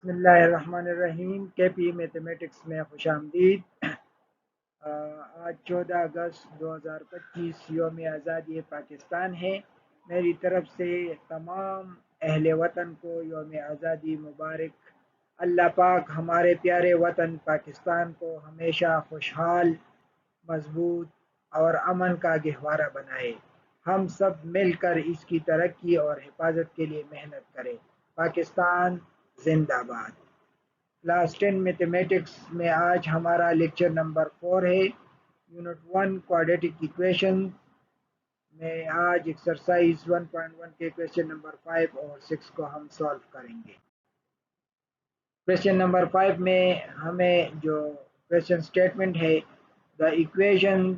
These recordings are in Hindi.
बिस्मिल्लाहिर्रहमानिर्रहीम। केपी मैथमेटिक्स में खुशामदीद। आज 14 अगस्त 2025 यौम आज़ादी पाकिस्तान है। मेरी तरफ से तमाम अहले वतन को यौम आज़ादी मुबारक। अल्लाह पाक हमारे प्यारे वतन पाकिस्तान को हमेशा खुशहाल, मजबूत और अमन का गहवारा बनाए। हम सब मिलकर इसकी तरक्की और हिफाजत के लिए मेहनत करें। पाकिस्तान जिंदाबाद। क्लास 10 मैथमेटिक्स में आज हमारा लेक्चर नंबर 4 है। यूनिट 1 क्वाड्रेटिक इक्वेशन में आज एक्सरसाइज 1.1 के क्वेश्चन नंबर 5 और 6 को हम सॉल्व करेंगे। क्वेश्चन नंबर 5 में हमें जो क्वेश्चन स्टेटमेंट है, the equation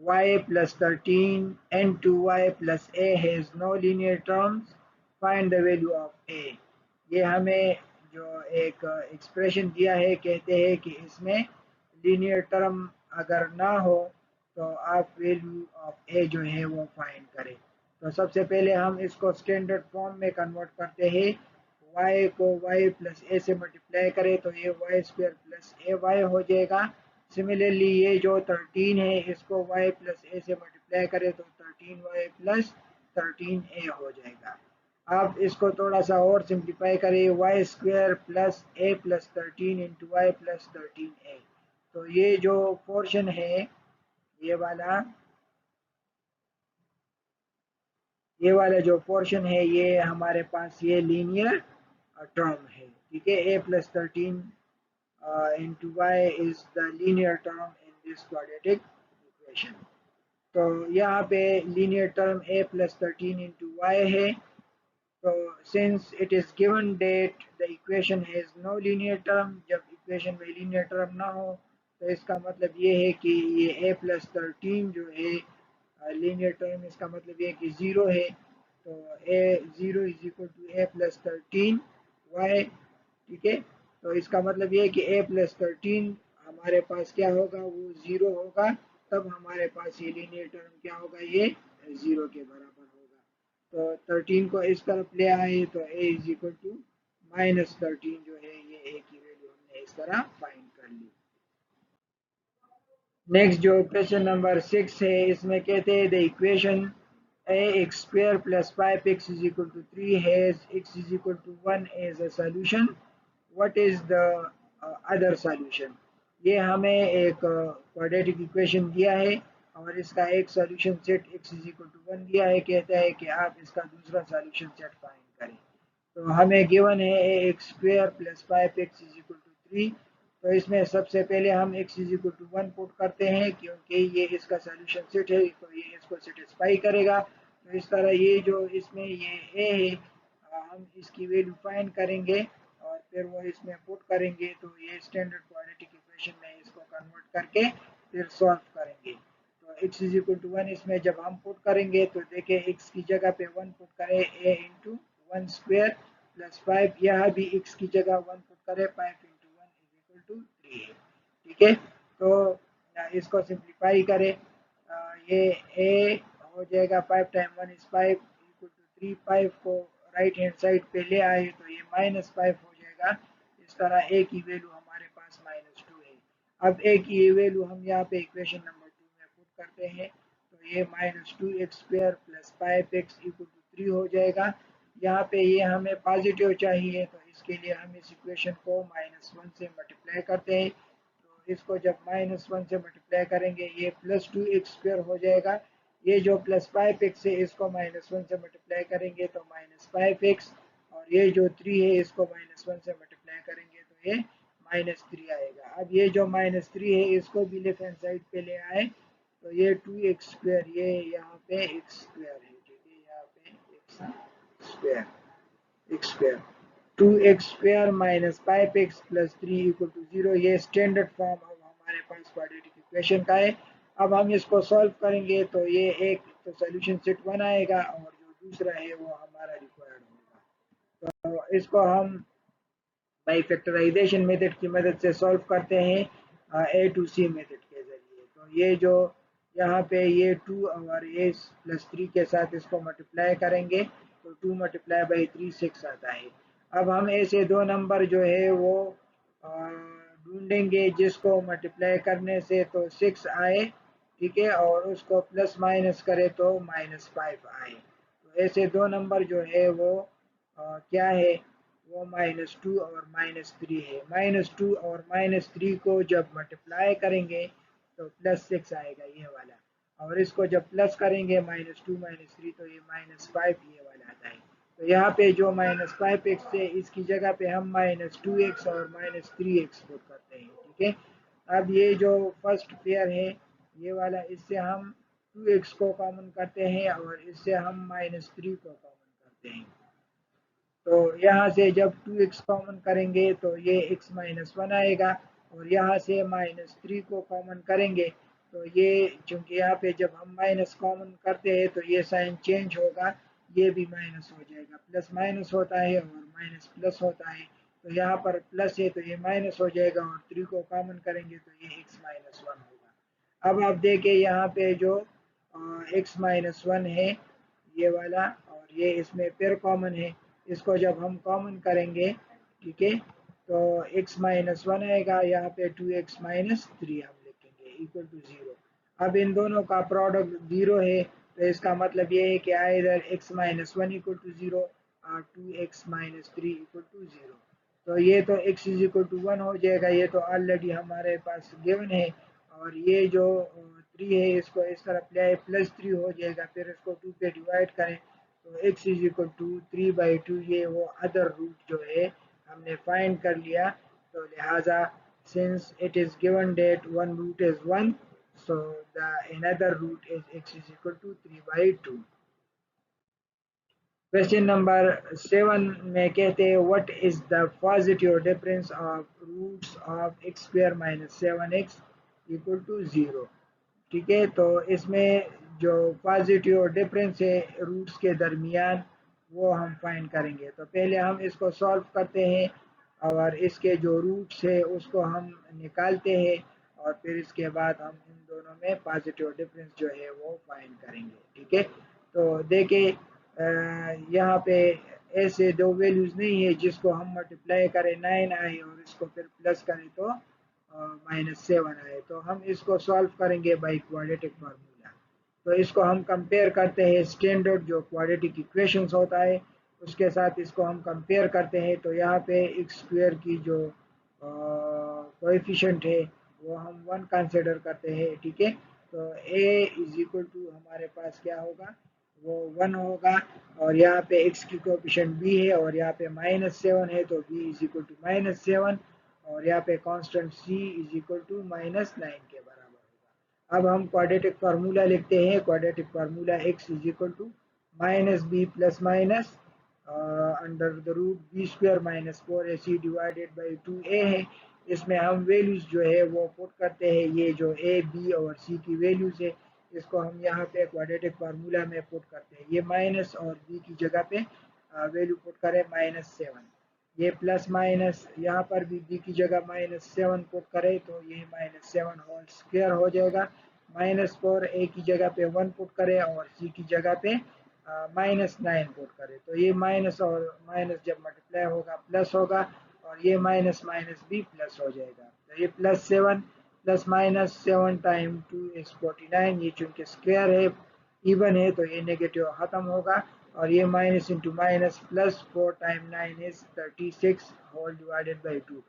y plus 13 n2y plus a has no linear terms, find the value of a। ये हमें जो एक एक्सप्रेशन दिया है, कहते हैं कि इसमें लीनियर टर्म अगर ना हो तो आप वैल्यू ऑफ ए जो है वो फाइंड करें। तो सबसे पहले हम इसको स्टैंडर्ड फॉर्म में कन्वर्ट करते हैं। y को y प्लस ए से मल्टीप्लाई करें तो ये वाई स्क्वायर प्लस ए वाई हो जाएगा। सिमिलरली ये जो 13 है इसको y प्लस ए से मल्टीप्लाई करें तो 13y प्लस 13a हो जाएगा। आप इसको थोड़ा सा और सिंप्लीफाई करें, y square plus a plus 13 into y plus 13a। तो ये जो पोर्शन है, ये वाला जो पोर्शन है, ये हमारे पास ये लीनियर टर्म है। ठीक है, a plus 13 into y is the linear term in this quadratic equation। तो यहाँ पे linear term a plus 13 into y है। तो since it is given that the equation has no linear term, जब इक्वेशन में लीनियर टर्म ना हो तो इसका मतलब ये है कि ये a प्लस 13 जो है लीनियर टर्म, इसका मतलब ये है कि ज़ीरो है। तो a zero is equal to a plus 13 y। ठीक है, तो इसका मतलब ये है कि a प्लस 13 हमारे पास क्या होगा, वो ज़ीरो होगा। तब हमारे पास ये लीनियर टर्म क्या होगा, ये ज़ीरो के बराबर होगा। तो 13 को इस तरफ ले आए तो a is equal to minus 13 जो है, ये a की वैल्यू हमने इस तरह फाइंड कर ली। नेक्स्ट जो क्वेश्चन नंबर 6 है, इसमें कहते हैं the equation ax square plus 5x is equal to 3 has x is equal to 1 as a solution, what is the other solution। ये हमें एक क्वाड्रेटिक इक्वेशन दिया है और इसका एक solution set x is equal to 1 दिया है। कहता है कि आप इसका दूसरा सॉल्यूशन सेट फाइंड करें। तो हमें गिवन है ax square plus 5x is equal to 3। तो इसमें सबसे पहले हम x is equal to 1 put करते हैं, क्योंकि ये इसका सॉल्यूशन सेट है तो ये इसको सेटिस्फाई करेगा। तो इस तरह ये जो इसमें ये a है, हम इसकी वैल्यू फाइंड करेंगे और फिर वो इसमें पुट करेंगे। तो ये स्टैंडर्ड क्वाड्रेटिक इक्वेशन में इसको कन्वर्ट करके फिर सॉल्व करेंगे। तो x इज इक्वल टू 1 इसमें जब हम पुट करेंगे तो देखिए x की जगह पे 1 पुट करें, a इंटू 1 स्क्वायर प्लस 5, यहाँ भी x की जगह 1 पुट करें, 5 इंटू 1 इज इक्वल टू 3 है। ठीक है, तो इसको सिंप्लीफाई करें। ये a हो जाएगा 5 टाइम 1 इज 5 इक्वल टू 3। 5 को राइट हैंड साइड पे ले आए तो ये माइनस 5 हो जाएगा। इस तरह a की वैल्यू हमारे पास -2 है। अब a की वैल्यू हम यहाँ पे इक्वेशन नंबर 2 में पुट करते हैं तो ये -2x square plus 5x equal to 3 हो जाएगा। यहाँ पे ये हमें पॉजिटिव चाहिए तो इसके लिए हम इस इक्वेशन को -1 से मल्टीप्लाई करते हैं। तो इसको जब -1 से मल्टीप्लाई करेंगे ये +2x स्क्वायर हो जाएगा। ये जो +5x है इसको -1 से मल्टीप्लाई करेंगे तो -5x, और ये जो 3 है इसको -1 से मल्टीप्लाई करेंगे तो ये -3 आएगा। अब ये जो -3 है इसको भी लेफ्ट हैंड साइड पे ले आए तो ये 2x स्क्वायर, ये यहाँ पे x स्क्वायर है। ठीक है, यहाँ पे x square, x square 2x square minus 5x plus 3 equal to 0। ये स्टैंडर्ड फॉर्म अब हमारे पास क्वाड्रेटिक इक्वेशन का है। अब हम इसको सॉल्व करेंगे तो ये एक तो सोल्यूशन सेट 1 आएगा और जो दूसरा है वो हमारा रिक्वायर्ड होगा। तो इसको हम बाई फैक्टराइजेशन मेथड की मदद से सॉल्व करते हैं ए टू सी मेथड के ज़रिए। तो ये जो यहाँ पे ये 2 और ये +3 के साथ इसको मल्टीप्लाई करेंगे तो 2 मल्टीप्लाई बाई 3 6 आता है। अब हम ऐसे दो नंबर जो है वो ढूंढेंगे जिसको मल्टीप्लाई करने से तो 6 आए, ठीक है, और उसको प्लस माइनस करें तो -5 आए। तो ऐसे दो नंबर जो है वो क्या है, वो -2 और -3 है। -2 और -3 को जब मल्टीप्लाई करेंगे तो +6 आएगा ये वाला, और इसको जब प्लस करेंगे -2 -3 तो ये -5 ये वाला आता है। तो यहाँ पे जो -5x है इसकी जगह पे हम -2x और -3x पुट करते हैं, ठीक है। अब ये जो फर्स्ट पेयर है ये वाला, इससे हम 2x को कॉमन करते हैं और इससे हम -3 को कॉमन करते हैं। तो यहाँ से जब 2x कॉमन करेंगे तो ये x-1 आएगा, और यहाँ से -3 को कॉमन करेंगे तो ये, चूंकि यहाँ पे जब हम माइनस कॉमन करते हैं तो ये साइन चेंज होगा, ये भी माइनस हो जाएगा। प्लस माइनस होता है और माइनस प्लस होता है, तो यहाँ पर प्लस है तो ये माइनस हो जाएगा, और 3 को कॉमन करेंगे तो ये x-1 होगा। अब आप देखें यहाँ पे जो x-1 है ये वाला, और ये इसमें पेयर कॉमन है, इसको जब हम कॉमन करेंगे, ठीक है, तो x-1 आएगा, यहाँ पे 2x-3 हम लिखेंगे इक्वल टू 0। अब इन दोनों का प्रोडक्ट 0 है, तो इसका मतलब ये है कि आइदर x-1 इक्वल टू 0 और 2x-3 इक्वल टू 0। तो ये तो x इज इक्वल टू 1 हो जाएगा, ये तो ऑलरेडी हमारे पास गिवन है। और ये जो 3 है इसको इस तरफ ले आए, +3 हो जाएगा, फिर इसको 2 पे डिवाइड करें तो x इज इक्वल टू 3/2, ये वो अदर रूट जो है हमने फाइंड कर लिया। तो लिहाजा since it is given that one root is 1, so the another root is x is equal to 3/2। Question number 7 में कहते हैं what is the positive difference of roots of x² - 7x equal to 0। ठीक है, तो इसमें जो पॉजिटिव डिफरेंस है रूट्स के दरमियान वो हम फाइंड करेंगे। तो पहले हम इसको सॉल्व करते हैं और इसके जो रूट्स है उसको हम निकालते हैं, और फिर इसके बाद हम इन दोनों में पॉजिटिव डिफरेंस जो है वो फाइंड करेंगे। ठीक है, तो देखिए यहाँ पे ऐसे दो वैल्यूज़ नहीं है जिसको हम मल्टीप्लाई करें 9 आए और इसको फिर प्लस करें तो -7 आए। तो हम इसको सॉल्व करेंगे बाई क्वाड्रेटिक फार्मूला। तो इसको हम कंपेयर करते हैं स्टैंडर्ड जो क्वाड्रेटिक इक्वेशंस होता है उसके साथ इसको हम कंपेयर करते हैं। तो यहाँ पे एक्स स्क्वायर की जो कोएफिशिएंट है वो हम 1 कंसिडर करते हैं। ठीक है, तो a इज इक्वल टू हमारे पास क्या होगा, वो 1 होगा, और यहाँ पे x की कोएफिशिएंट b है और यहाँ पे -7 है तो b इज इक्वल टू -7, और यहाँ पे constant c is equal to -9 के बराबर होगा। अब हम क्वाड्रेटिक फार्मूला लिखते हैं। Quadratic formula x is equal to -b plus minus under the root b² - 4ac divided by 2a है। इसमें हम वैल्यूज़ जो है वो पुट करते हैं, ये जो a b और c की वैल्यूज़ है इसको हम यहाँ पे क्वाड्रेटिक फार्मूला में पुट करते हैं। ये माइनस और b की जगह पे वैल्यू पुट करें -7, ये प्लस माइनस यहाँ पर भी b की जगह -7 पुट करें तो ये -7 होल स्क्वायर हो जाएगा। -4 a की जगह पे 1 पुट करें और c की जगह पे -9 पुट करें तो ये माइनस और माइनस जब मल्टीप्लाई होगा प्लस होगा, और ये माइनस माइनस भी प्लस हो जाएगा। तो ये +7 प्लस -7 टाइम 2 इज 49, ये चूंकि स्क्वायर है इवन है तो ये नेगेटिव ख़त्म होगा, और ये minus into minus plus 4 time 9 is 36 whole divided by 2।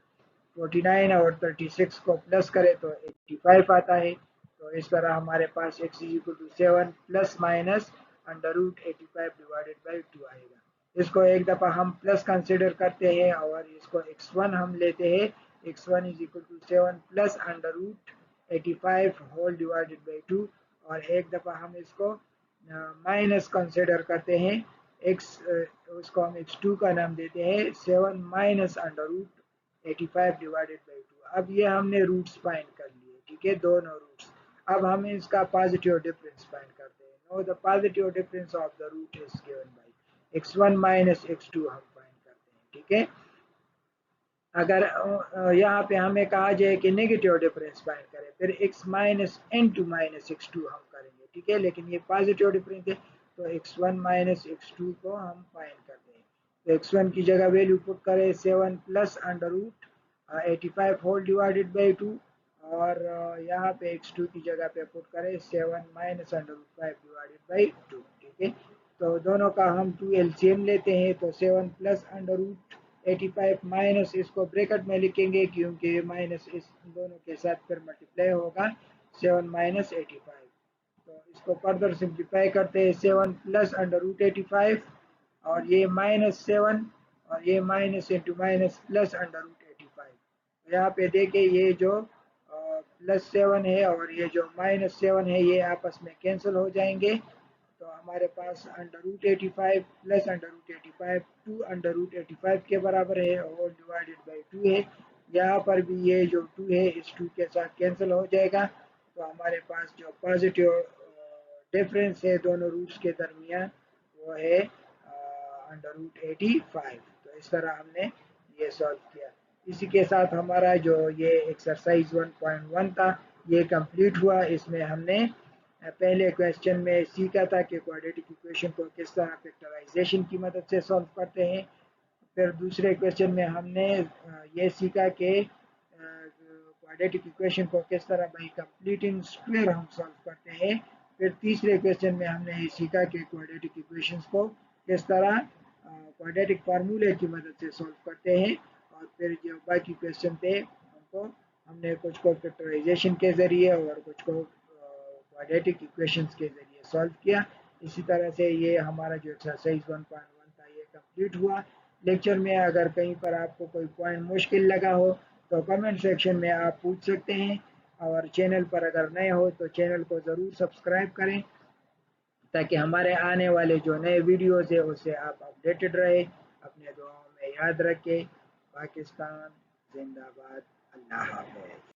49 और 36 को प्लस करें तो 85 आता है। तो इस तरह हमारे पास x is equal to 7 plus minus under root 85 divided by 2 आएगा। इसको एक दफ़ा हम प्लस कंसिडर करते हैं और इसको x1 हम लेते हैं। x1 is equal to 7 plus under root 85 whole divided by 2, और एक दफ़ा हम इसको माइनस कंसिडर करते हैं। x उसको हम x2 का नाम देते हैं 7 minus under root 85 divided by 2। अब ये हमने रूट्स फाइंड कर लिए, ठीक है, दोनों रूट्स। अब हम इसका पॉजिटिव डिफरेंस फाइंड करते हैं। Now the positive difference of the root is given by x1 minus x2 हम फाइंड करते हैं। ठीक है, अगर यहाँ पे हमें कहा जाए कि नेगेटिव डिफरेंस फाइंड करें फिर x minus n2 minus x2 हम करेंगे। ठीक है, लेकिन ये पॉजिटिव डिफरेंस है तो x1 माइनस x2 को हम फाइंड करते हैं। तो x1 की जगह वैल्यू पुट करें 7 plus under root 85 whole divided by 2 और यहाँ पे x2 की जगह पे पुट करें 7 minus under root 5 divided by 2। ठीक है, तो दोनों का हम 2 एलसीएम लेते हैं, तो 7 प्लस अंडर रूट 85 माइनस इसको ब्रैकेट में लिखेंगे क्योंकि माइनस इस दोनों के साथ फिर मल्टीप्लाई होगा 7 माइनस 85। तो इसको फर्दर सिंप्लीफाई करते हैं 7 प्लस अंडर रूट 85 और ये माइनस 7 और ये minus into minus plus under root 85। यहाँ पे देखिए ये जो प्लस 7 है और ये जो माइनस 7 है ये आपस में कैंसिल हो जाएंगे, तो हमारे पास under root 85 plus under root 85 2 under root 85 के बराबर है और डिवाइडेड बाई 2 है। यहाँ पर भी ये जो 2 है इस 2 के साथ कैंसिल हो जाएगा, तो हमारे पास जो पॉजिटिव डिफरेंस है दोनों रूट्स के दरमियान वो है अंडर रूट 85। तो इस तरह हमने ये सॉल्व किया। इसी के साथ हमारा जो ये एक्सरसाइज 1.1 था ये कंप्लीट हुआ। इसमें हमने पहले क्वेश्चन में सीखा था कि क्वाड्रेटिक इक्वेशन को किस तरह फैक्टराइजेशन की मदद से सॉल्व करते हैं। फिर दूसरे क्वेश्चन में हमने ये सीखा कि क्वाड्रेटिक इक्वेशन को किस तरह बाई कंप्लीटिंग स्क्वायर हम सॉल्व करते हैं। फिर तीसरे क्वेश्चन में हमने ये सीखा कि क्वाड्रेटिक इक्वेशंस को किस तरह क्वाड्रेटिक फार्मूले की मदद से सॉल्व करते हैं। और फिर जो बाकी क्वेश्चन थे उनको हमने कुछ को फैक्टराइजेशन के ज़रिए और कुछ को क्वाड्रेटिक इक्वेशंस के ज़रिए सॉल्व किया। इसी तरह से ये हमारा जो एक्सरसाइज 1.1 था ये कंप्लीट हुआ। लेक्चर में अगर कहीं पर आपको कोई पॉइंट मुश्किल लगा हो तो कमेंट सेक्शन में आप पूछ सकते हैं, और चैनल पर अगर नए हो तो चैनल को ज़रूर सब्सक्राइब करें ताकि हमारे आने वाले जो नए वीडियोज़ है उससे आप अपडेटेड रहे। अपने दुआओं में याद रखें। पाकिस्तान जिंदाबाद। अल्लाह हाफ़िज़।